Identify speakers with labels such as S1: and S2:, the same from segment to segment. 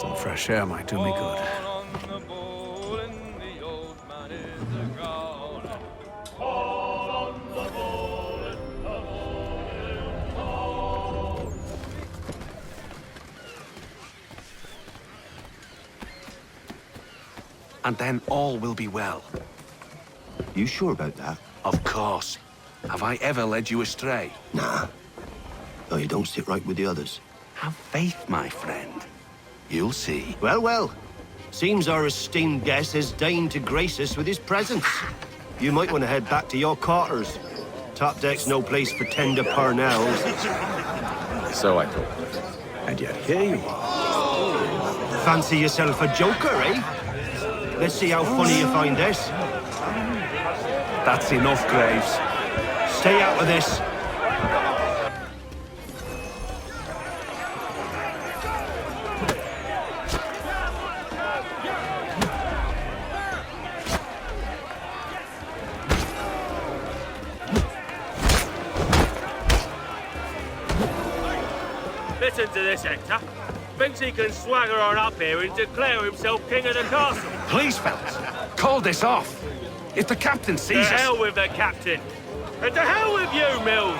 S1: Some fresh air might do me good. And then all will be well.
S2: You sure about that?
S1: Of course. Have I ever led you astray?
S2: Nah. No, you don't sit right with the others.
S1: Have faith, my friend. You'll see.
S2: Well, well. Seems our esteemed guest has deigned to grace us with his presence. You might want to head back to your quarters. Top deck's no place for tender parnells.
S1: So I thought. And yet here you are.
S2: Fancy yourself a joker, eh? Let's see how funny you find this.
S1: That's enough, Graves.
S2: Stay out of this.
S3: Listen to this, Hector. Thinks he can swagger on up here and declare himself king of the castle.
S1: Please, fellas, call this off. If the captain sees
S3: To
S1: us...
S3: hell with the captain. And to hell with you, Mills.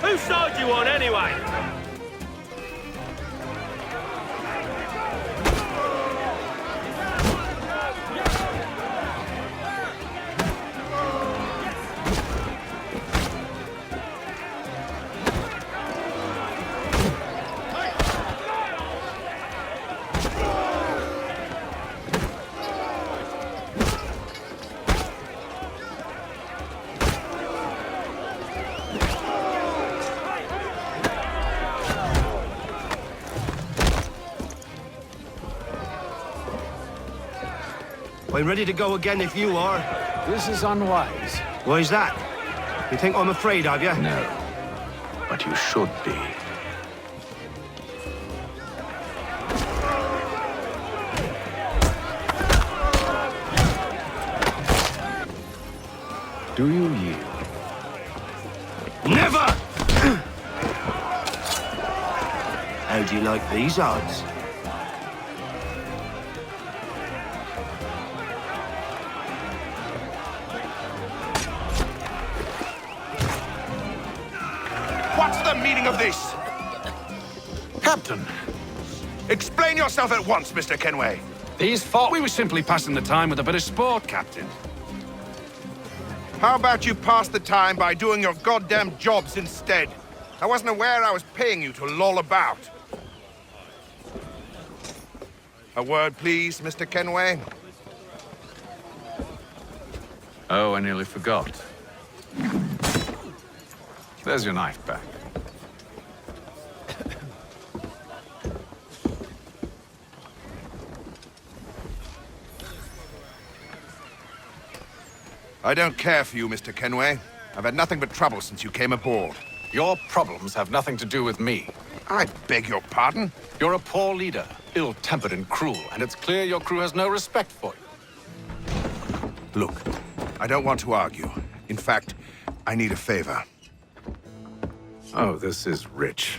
S3: Whose side you on, anyway?
S2: I'm ready to go again if you are.
S1: This is unwise.
S2: Why's that? You think I'm afraid of you?
S1: No. But you should be. Do you yield?
S2: Never! How do you like these odds?
S4: What's the meaning of this?
S1: Captain,
S4: Explain yourself at once, Mr. Kenway.
S1: these thought we were simply passing the time with a bit of sport, Captain.
S4: How about you pass the time by doing your goddamn jobs instead? I wasn't aware I was paying you to loll about. A word, please, Mr. Kenway.
S1: Oh, I nearly forgot. There's your knife back.
S4: I don't care for you, Mr. Kenway. I've had nothing but trouble since you came aboard.
S1: Your problems have nothing to do with me.
S4: I beg your pardon?
S1: You're a poor leader, ill-tempered and cruel, and it's clear your crew has no respect for you.
S4: Look, I don't want to argue. In fact, I need a favor.
S1: Oh, this is rich.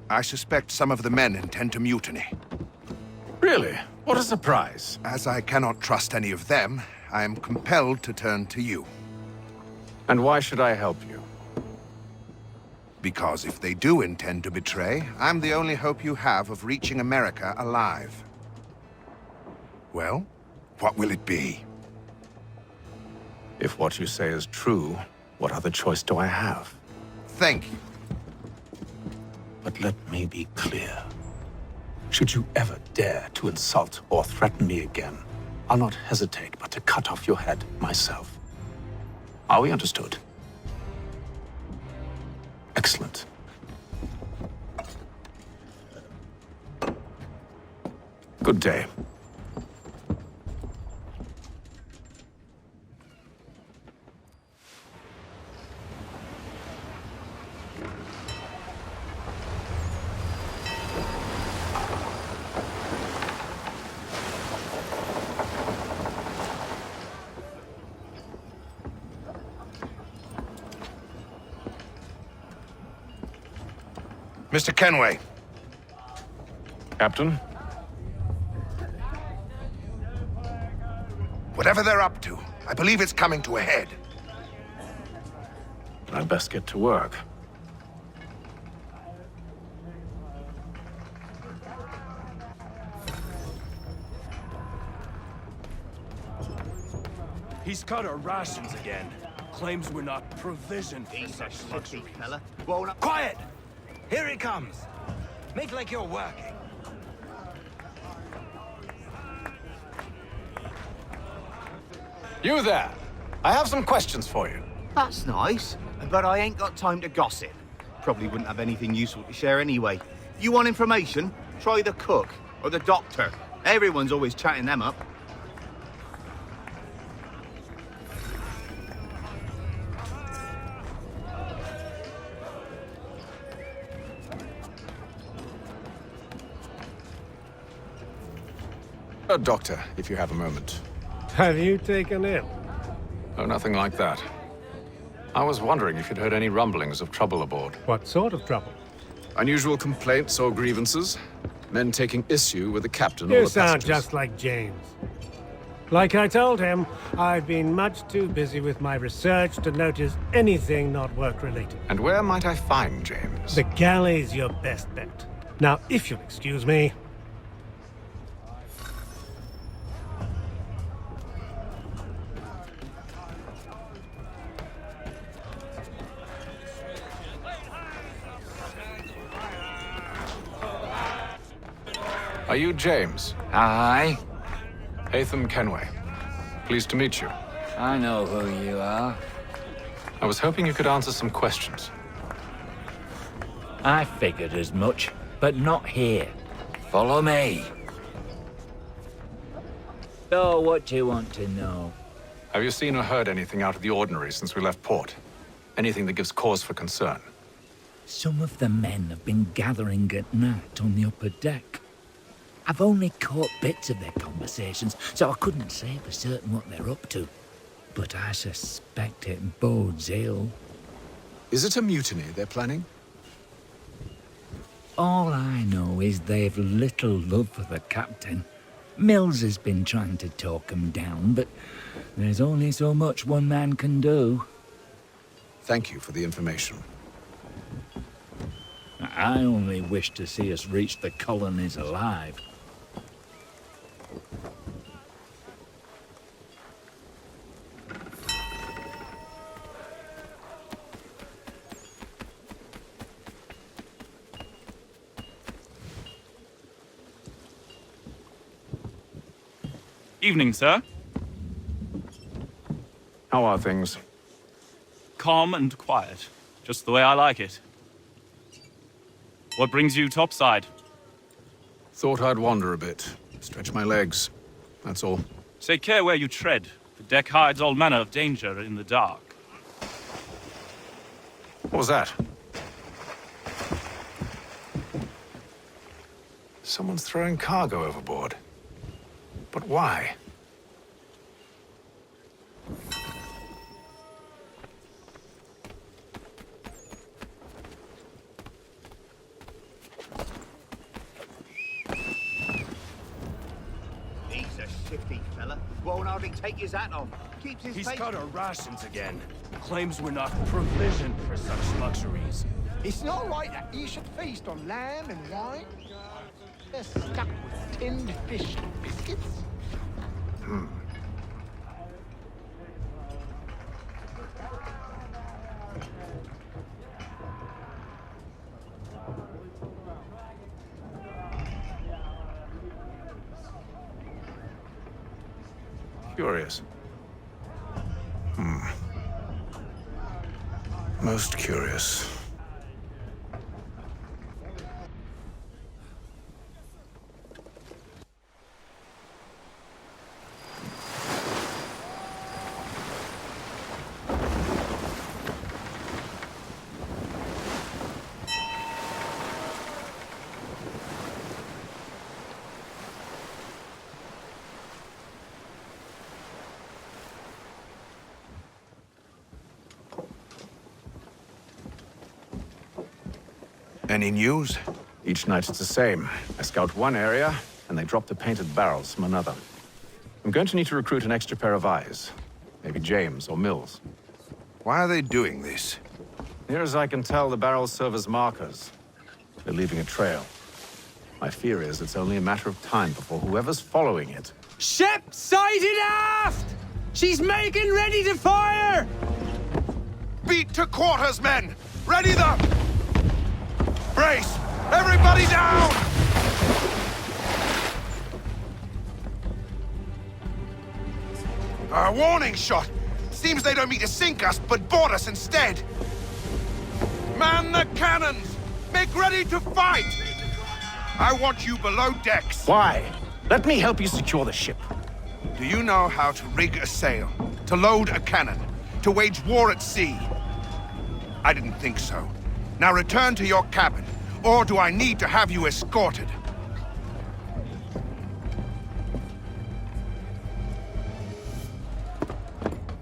S4: I suspect some of the men intend to mutiny.
S1: Really? What a surprise.
S4: As I cannot trust any of them, I am compelled to turn to you.
S1: And why should I help you?
S4: Because if they do intend to betray, I'm the only hope you have of reaching America alive. Well, what will it be?
S1: If what you say is true, what other choice do I have?
S4: Thank you.
S1: But let me be clear. Should you ever dare to insult or threaten me again, I'll not hesitate but to cut off your head myself. Are we understood? Excellent. Good day.
S4: Mr. Kenway,
S1: Captain?
S4: Whatever they're up to, I believe it's coming to a head.
S1: I'd best get to work.
S5: He's cut our rations again. Claims we're not provisioned for such luxury.
S6: Fella. Quiet! Here it comes. Make like you're working.
S1: You there! I have some questions for you.
S6: That's nice, but I ain't got time to gossip. Probably wouldn't have anything useful to share anyway. You want information? Try the cook or the doctor. Everyone's always chatting them up.
S1: Doctor, if you have a moment.
S7: Have you taken ill?
S1: Oh, nothing like that. I was wondering if you'd heard any rumblings of trouble aboard.
S7: What sort of trouble?
S1: Unusual complaints or grievances? Men taking issue with the captain or
S7: You
S1: the
S7: sound
S1: passengers?
S7: just like James. Like I told him, I've been much too busy with my research to notice anything not work-related.
S1: And where might I find James?
S7: The galley's your best bet. Now, if you'll excuse me...
S1: Are you James?
S8: Aye,
S1: Hatham Kenway. Pleased to meet you.
S8: I know who you are.
S1: I was hoping you could answer some questions.
S8: I figured as much, but not here. Follow me. So, what do you want to know?
S1: Have you seen or heard anything out of the ordinary since we left port? Anything that gives cause for concern?
S8: Some of the men have been gathering at night on the upper deck. I've only caught bits of their conversations, so I couldn't say for certain what they're up to. But I suspect it bodes ill.
S1: Is it a mutiny they're planning?
S8: All I know is they've little love for the captain. Mills has been trying to talk him down, but there's only so much one man can do.
S1: Thank you for the information.
S8: I only wish to see us reach the colonies alive.
S9: Evening, sir.
S1: How are things?
S9: Calm and quiet. Just the way I like it. What brings you topside?
S1: Thought I'd wander a bit. Stretch my legs. That's all.
S9: Take care where you tread. The deck hides all manner of danger in the dark.
S1: What was that? Someone's throwing cargo overboard. But why?
S6: He's a shifty fella. Won't hardly take his hat off. Keeps his
S5: He's
S6: face...
S5: cut our rations again. Claims we're not provisioned for such luxuries.
S10: It's not right that you should feast on lamb and wine. They're stuck with tinned fish and biscuits.
S1: Curious. Most curious.
S4: Any news?
S1: Each night it's the same. I scout one area, and they drop the painted barrels from another. I'm going to need to recruit an extra pair of eyes. Maybe James or Mills.
S4: Why are they doing this?
S1: Near as I can tell, the barrels serve as markers. They're leaving a trail. My fear is it's only a matter of time before whoever's following it...
S11: Ship sighted aft! She's making ready to fire!
S4: Beat to quarters, men! Ready them! Brace! Everybody down! A warning shot! Seems they don't mean to sink us, but board us instead! Man the cannons! Make ready to fight! I want you below decks.
S1: Why? Let me help you secure the ship.
S4: Do you know how to rig a sail? To load a cannon? To wage war at sea? I didn't think so. Now return to your cabin, or do I need to have you escorted?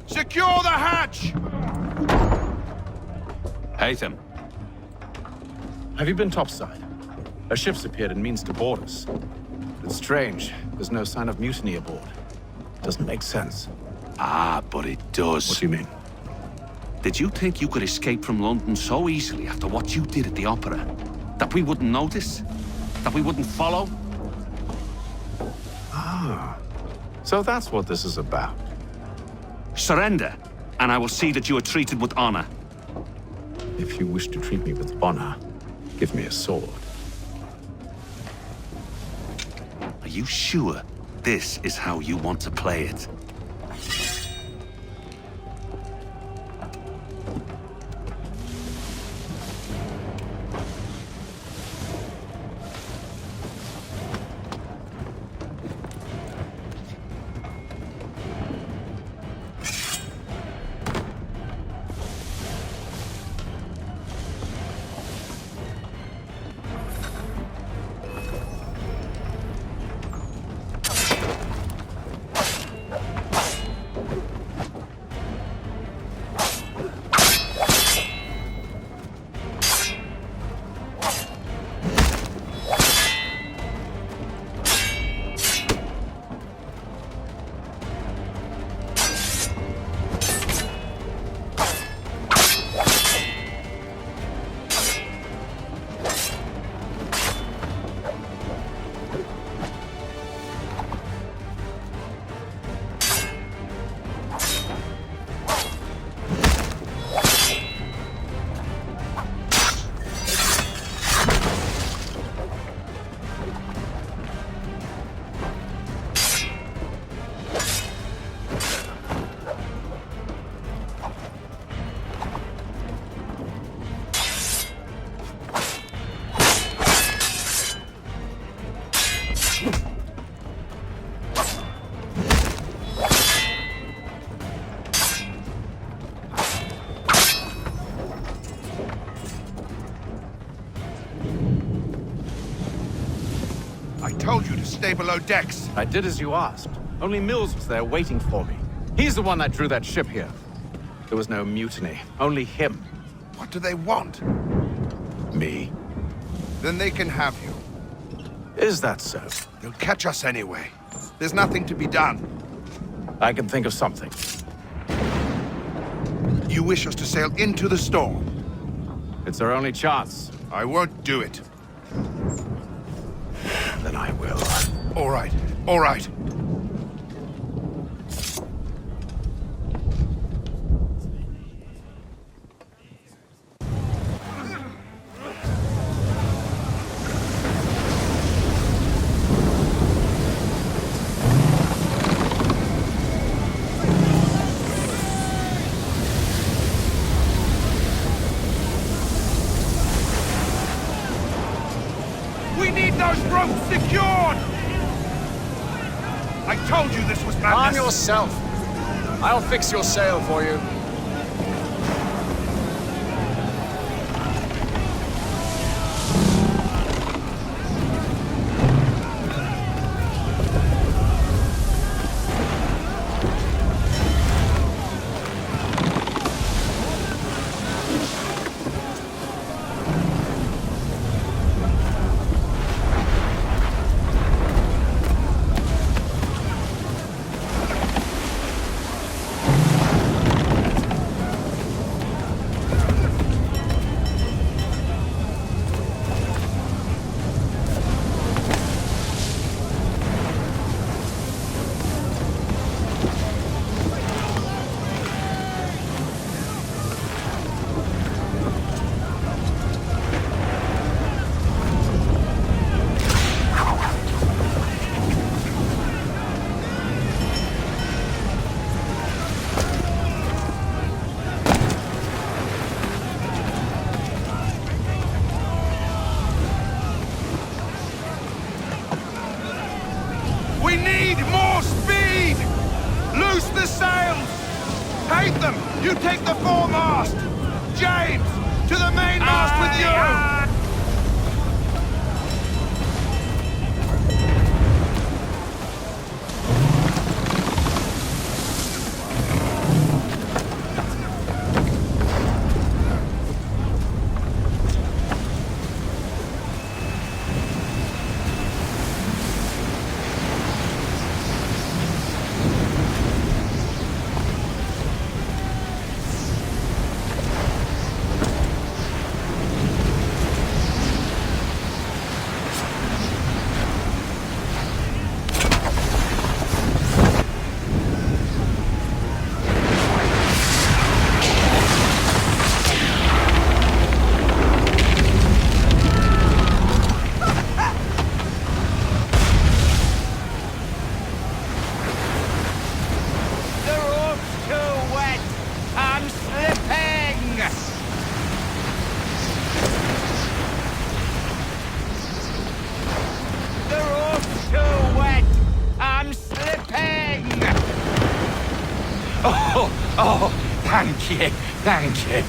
S4: Secure the hatch!
S9: Haytham.
S1: Have you been topside? A ship's appeared and means to board us. It's strange. There's no sign of mutiny aboard. Doesn't make sense.
S12: Ah, but it does.
S1: What do you mean?
S12: Did you think you could escape from London so easily after what you did at the opera? That we wouldn't notice? That we wouldn't follow?
S1: Ah. So that's what this is about.
S12: Surrender, and I will see that you are treated with honor.
S1: If you wish to treat me with honor, give me a sword.
S12: Are you sure this is how you want to play it?
S4: I told you to stay below decks.
S1: I did as you asked. Only Mills was there waiting for me. He's the one that drew that ship here. There was no mutiny, only him.
S4: What do they want?
S1: Me?
S4: Then they can have you.
S1: Is that so?
S4: They'll catch us anyway. There's nothing to be done.
S1: I can think of something.
S4: You wish us to sail into the storm?
S1: It's our only chance.
S4: I won't do it.
S1: Then I will.
S4: All right, all right. We need those ropes secured! I told you this was madness!
S5: Arm yourself. I'll fix your sail for you.
S4: the sails! Hate them! You take the foremast! James, to the mainmast with you!
S13: Oh, thank you, thank you.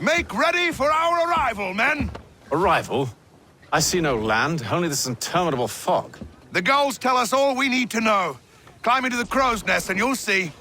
S4: Make ready for our arrival, men!
S1: Arrival? I see no land, only this interminable fog.
S4: The gulls tell us all we need to know. Climb into the crow's nest and you'll see.